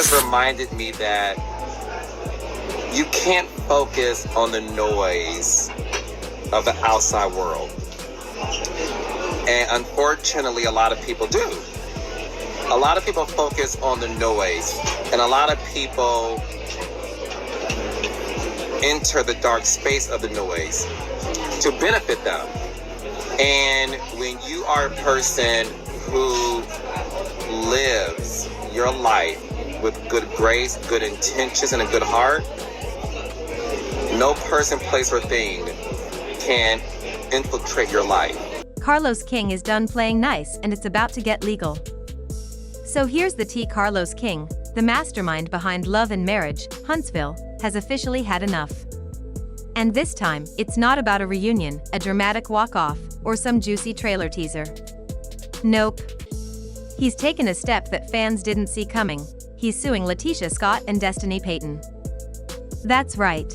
This reminded me that you can't focus on the noise of the outside world. And unfortunately, a lot of people do. A lot of people focus on the noise, and a lot of people enter the dark space of the noise to benefit them. And when you are a person who lives your life with good grace, good intentions, and a good heart, no person, place, or thing can infiltrate your life. Carlos King is done playing nice and it's about to get legal. So here's the tea. Carlos King, the mastermind behind Love and Marriage, Huntsville, has officially had enough. And this time, it's not about a reunion, a dramatic walk-off, or some juicy trailer teaser. Nope. He's taken a step that fans didn't see coming. He's suing LaTisha Scott and Destiny Payton. That's right.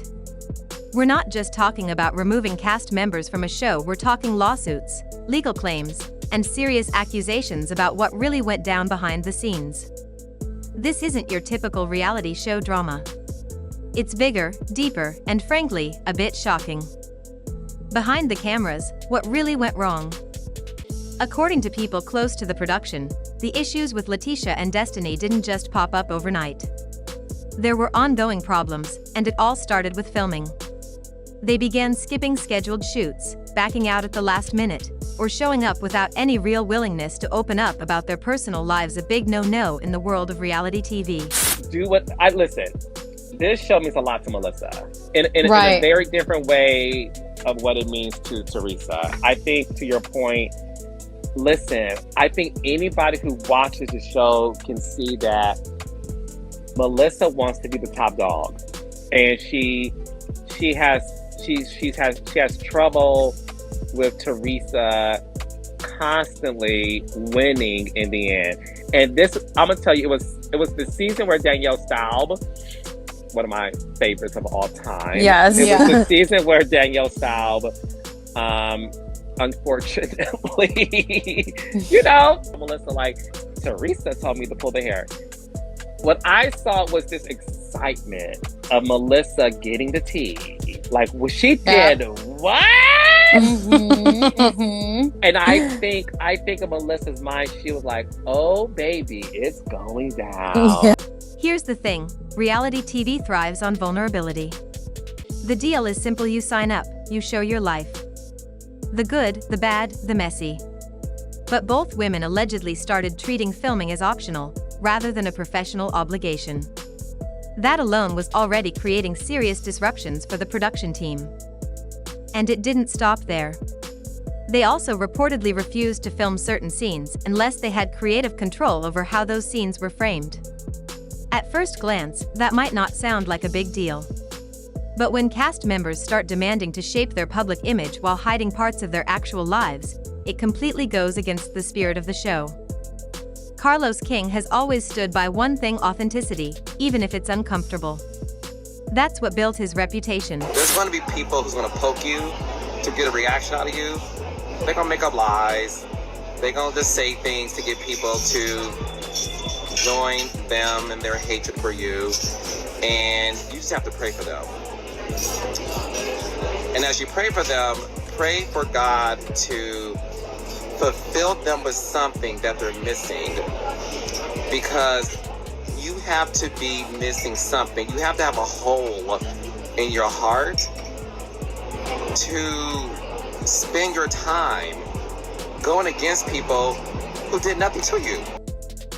We're not just talking about removing cast members from a show, we're talking lawsuits, legal claims, and serious accusations about what really went down behind the scenes. This isn't your typical reality show drama. It's bigger, deeper, and frankly, a bit shocking. Behind the cameras, what really went wrong? According to people close to the production, the issues with LaTisha and Destiny didn't just pop up overnight. There were ongoing problems, and it all started with filming. They began skipping scheduled shoots, backing out at the last minute, or showing up without any real willingness to open up about their personal lives, a big no-no in the world of reality TV. Listen, this show means a lot to Melissa, in a very different way of what it means to Teresa. I think, to your point, listen, I think anybody who watches the show can see that Melissa wants to be the top dog, and she has trouble with Teresa constantly winning in the end. And this, I'm gonna tell you, it was the season where Danielle Staub, one of my favorites of all time. Yes, it was the season where Danielle Staub, unfortunately, Melissa, like, Teresa told me to pull the hair. What I saw was this excitement of Melissa getting the tea. Like, well, she did what? And I think in Melissa's mind, she was like, oh, baby, it's going down. Here's the thing, reality TV thrives on vulnerability. The deal is simple: you sign up, you show your life. The good, the bad, the messy. But both women allegedly started treating filming as optional, rather than a professional obligation. That alone was already creating serious disruptions for the production team. And it didn't stop there. They also reportedly refused to film certain scenes unless they had creative control over how those scenes were framed. At first glance, that might not sound like a big deal. But when cast members start demanding to shape their public image while hiding parts of their actual lives, it completely goes against the spirit of the show. Carlos King has always stood by one thing: authenticity, even if it's uncomfortable. That's what built his reputation. There's going to be people who's going to poke you to get a reaction out of you. They're going to make up lies. They're going to just say things to get people to join them in their hatred for you. And you just have to pray for them. And as you pray for them, pray for God to fulfill them with something that they're missing, because you have to be missing something. You have to have a hole in your heart to spend your time going against people who did nothing to you.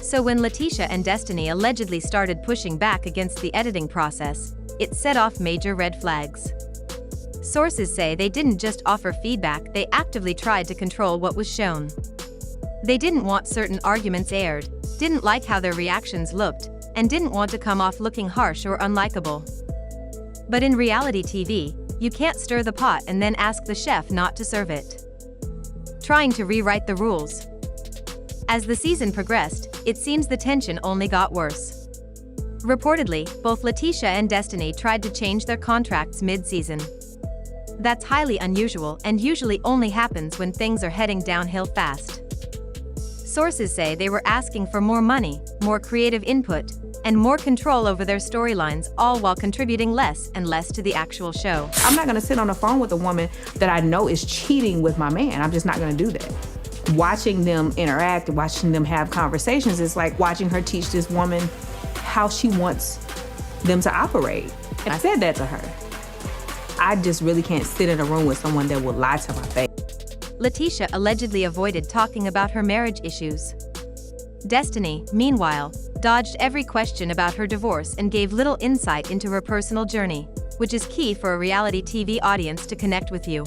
So when LaTisha and Destiny allegedly started pushing back against the editing process, it set off major red flags. Sources say they didn't just offer feedback, they actively tried to control what was shown. They didn't want certain arguments aired, didn't like how their reactions looked, and didn't want to come off looking harsh or unlikable. But in reality TV, you can't stir the pot and then ask the chef not to serve it. Trying to rewrite the rules. As the season progressed, it seems the tension only got worse. Reportedly, both LaTisha and Destiny tried to change their contracts mid-season. That's highly unusual and usually only happens when things are heading downhill fast. Sources say they were asking for more money, more creative input, and more control over their storylines, all while contributing less and less to the actual show. I'm not gonna sit on the phone with a woman that I know is cheating with my man. I'm just not gonna do that. Watching them interact, watching them have conversations, is like watching her teach this woman how she wants them to operate. And I said that to her. I just really can't sit in a room with someone that will lie to my face. LaTisha allegedly avoided talking about her marriage issues. Destiny, meanwhile, dodged every question about her divorce and gave little insight into her personal journey, which is key for a reality TV audience to connect with you.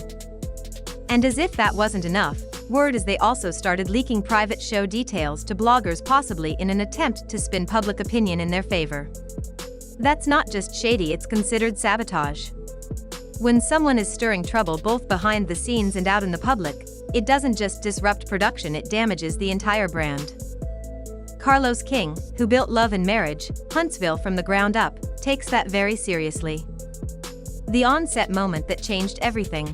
And as if that wasn't enough, word is they also started leaking private show details to bloggers, possibly in an attempt to spin public opinion in their favor. That's not just shady, it's considered sabotage. When someone is stirring trouble both behind the scenes and out in the public, it doesn't just disrupt production, it damages the entire brand. Carlos King, who built Love and Marriage, Huntsville from the ground up, takes that very seriously. The on-set moment that changed everything.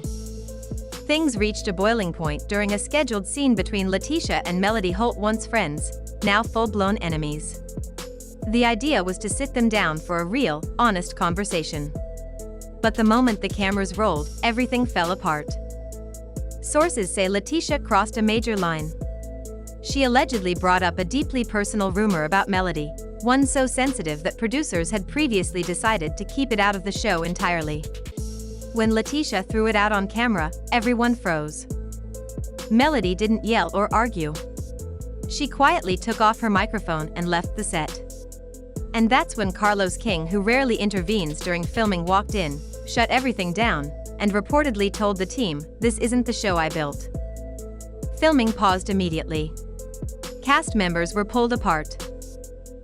Things reached a boiling point during a scheduled scene between LaTisha and Melody Holt, once friends, now full-blown enemies. The idea was to sit them down for a real, honest conversation. But the moment the cameras rolled, everything fell apart. Sources say LaTisha crossed a major line. She allegedly brought up a deeply personal rumor about Melody, one so sensitive that producers had previously decided to keep it out of the show entirely. When LaTisha threw it out on camera, everyone froze. Melody didn't yell or argue. She quietly took off her microphone and left the set. And that's when Carlos King, who rarely intervenes during filming, walked in, shut everything down, and reportedly told the team, "This isn't the show I built." Filming paused immediately. Cast members were pulled apart.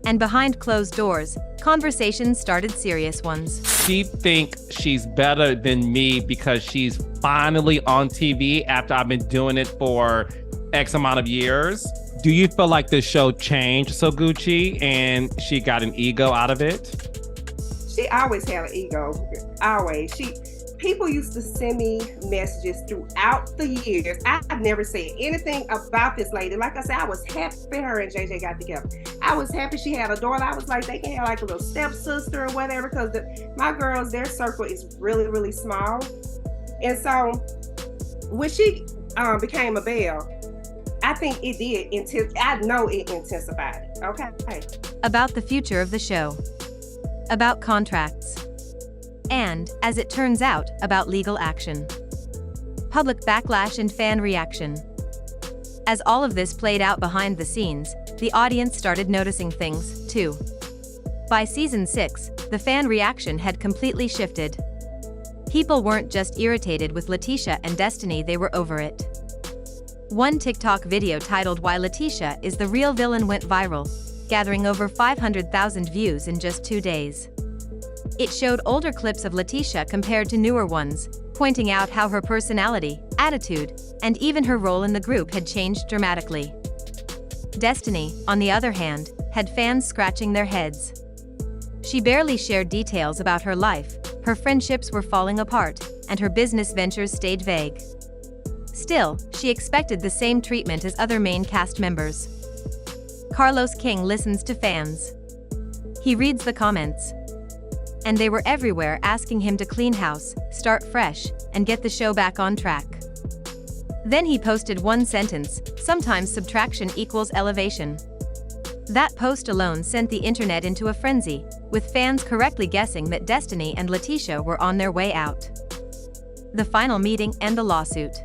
And behind closed doors, conversations started, serious ones. She thinks she's better than me because she's finally on TV after I've been doing it for X amount of years. Do you feel like the show changed so Gucci and she got an ego out of it? She always had an ego, always. People used to send me messages throughout the years. I've never said anything about this lady. Like I said, I was happy her and JJ got together. I was happy she had a daughter. I was like, they can have like a little stepsister or whatever, because my girls, their circle is really, really small. And so when she became a Belle, I think it did. I know it intensified it. Okay. About the future of the show. About contracts. And, as it turns out, about legal action. Public backlash and fan reaction. As all of this played out behind the scenes, the audience started noticing things, too. By season 6, the fan reaction had completely shifted. People weren't just irritated with LaTisha and Destiny, they were over it. One TikTok video titled "Why LaTisha is the Real Villain" went viral, gathering over 500,000 views in just 2 days. It showed older clips of LaTisha compared to newer ones, pointing out how her personality, attitude, and even her role in the group had changed dramatically. Destiny, on the other hand, had fans scratching their heads. She barely shared details about her life, her friendships were falling apart, and her business ventures stayed vague. Still, she expected the same treatment as other main cast members. Carlos King listens to fans. He reads the comments. And they were everywhere asking him to clean house, start fresh, and get the show back on track. Then he posted one sentence, "Sometimes subtraction equals elevation." That post alone sent the internet into a frenzy, with fans correctly guessing that Destiny and LaTisha were on their way out. The final meeting and the lawsuit.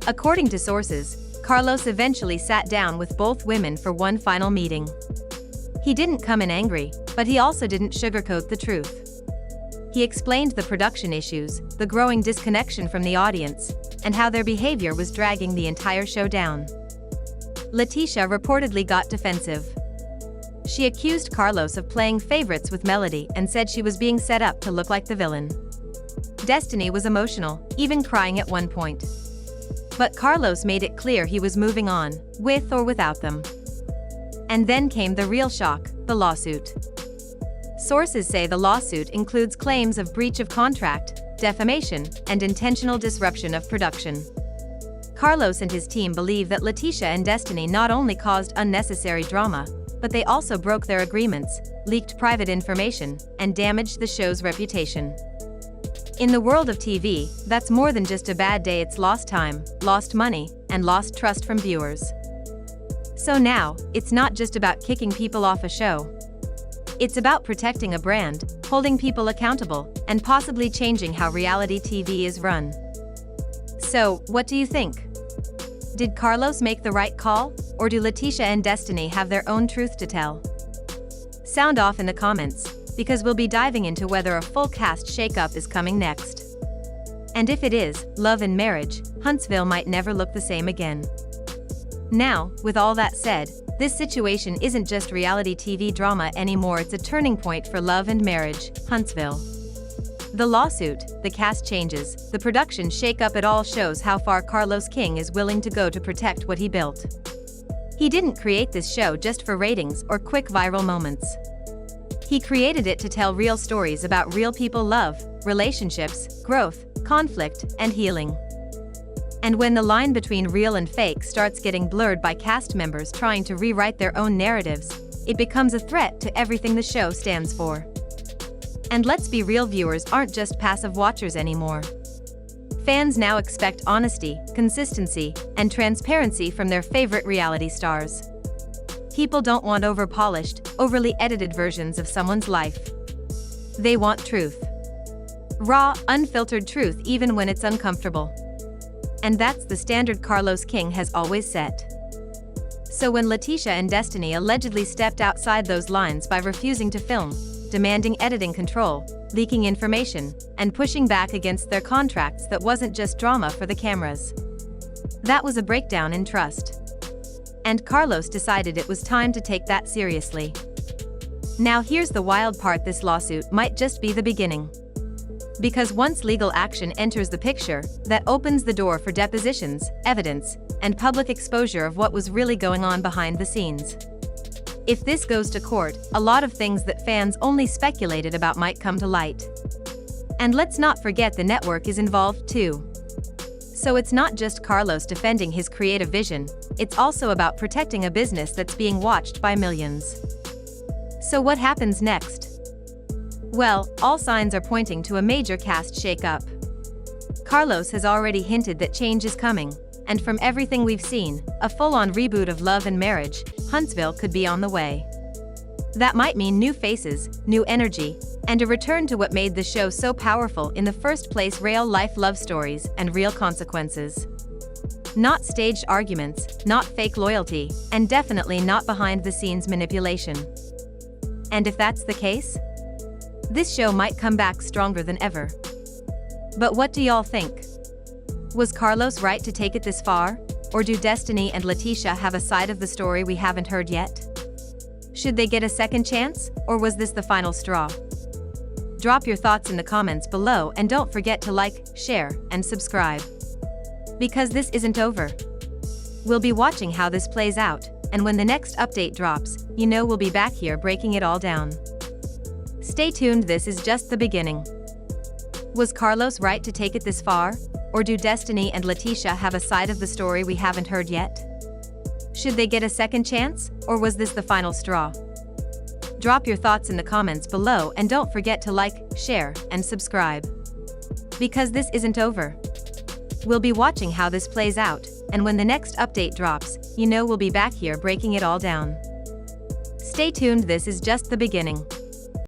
According to sources, Carlos eventually sat down with both women for one final meeting. He didn't come in angry, but he also didn't sugarcoat the truth. He explained the production issues, the growing disconnection from the audience, and how their behavior was dragging the entire show down. LaTisha reportedly got defensive. She accused Carlos of playing favorites with Melody and said she was being set up to look like the villain. Destiny was emotional, even crying at one point. But Carlos made it clear he was moving on, with or without them. And then came the real shock, the lawsuit. Sources say the lawsuit includes claims of breach of contract, defamation, and intentional disruption of production. Carlos and his team believe that LaTisha and Destiny not only caused unnecessary drama, but they also broke their agreements, leaked private information, and damaged the show's reputation. In the world of TV, that's more than just a bad day. It's lost time, lost money, and lost trust from viewers. So now, it's not just about kicking people off a show. It's about protecting a brand, holding people accountable, and possibly changing how reality TV is run. So, what do you think? Did Carlos make the right call, or do LaTisha and Destiny have their own truth to tell? Sound off in the comments, because we'll be diving into whether a full cast shakeup is coming next. And if it is, love and marriage, Huntsville might never look the same again. Now, with all that said, this situation isn't just reality TV drama anymore. It's a turning point for love and marriage, Huntsville. The lawsuit, the cast changes, the production shakeup, it all shows how far Carlos King is willing to go to protect what he built. He didn't create this show just for ratings or quick viral moments. He created it to tell real stories about real people, love, relationships, growth, conflict, and healing. And when the line between real and fake starts getting blurred by cast members trying to rewrite their own narratives, it becomes a threat to everything the show stands for. And let's be real, viewers aren't just passive watchers anymore. Fans now expect honesty, consistency, and transparency from their favorite reality stars. People don't want over-polished, overly edited versions of someone's life. They want truth. Raw, unfiltered truth, even when it's uncomfortable. And that's the standard Carlos King has always set. So when LaTisha and Destiny allegedly stepped outside those lines by refusing to film, demanding editing control, leaking information, and pushing back against their contracts, that wasn't just drama for the cameras. That was a breakdown in trust. And Carlos decided it was time to take that seriously. Now here's the wild part: this lawsuit might just be the beginning. Because once legal action enters the picture, that opens the door for depositions, evidence, and public exposure of what was really going on behind the scenes. If this goes to court, a lot of things that fans only speculated about might come to light. And let's not forget the network is involved too. So it's not just Carlos defending his creative vision, it's also about protecting a business that's being watched by millions. So what happens next? Well, all signs are pointing to a major cast shakeup. Carlos has already hinted that change is coming, and from everything we've seen, a full-on reboot of Love and Marriage, Huntsville could be on the way. That might mean new faces, new energy, and a return to what made the show so powerful in the first place: real-life love stories and real consequences. Not staged arguments, not fake loyalty, and definitely not behind-the-scenes manipulation. And if that's the case, this show might come back stronger than ever. But what do y'all think? Was Carlos right to take it this far? Or do Destiny and LaTisha have a side of the story we haven't heard yet? Should they get a second chance, or was this the final straw? Drop your thoughts in the comments below, and don't forget to like, share, and subscribe. Because this isn't over. We'll be watching how this plays out, and when the next update drops, you know we'll be back here breaking it all down. Stay tuned, this is just the beginning. Was Carlos right to take it this far? Or do Destiny and LaTisha have a side of the story we haven't heard yet? Should they get a second chance, or was this the final straw? Drop your thoughts in the comments below, and don't forget to like, share, and subscribe. Because this isn't over. We'll be watching how this plays out, and when the next update drops, you know we'll be back here breaking it all down. Stay tuned, this is just the beginning.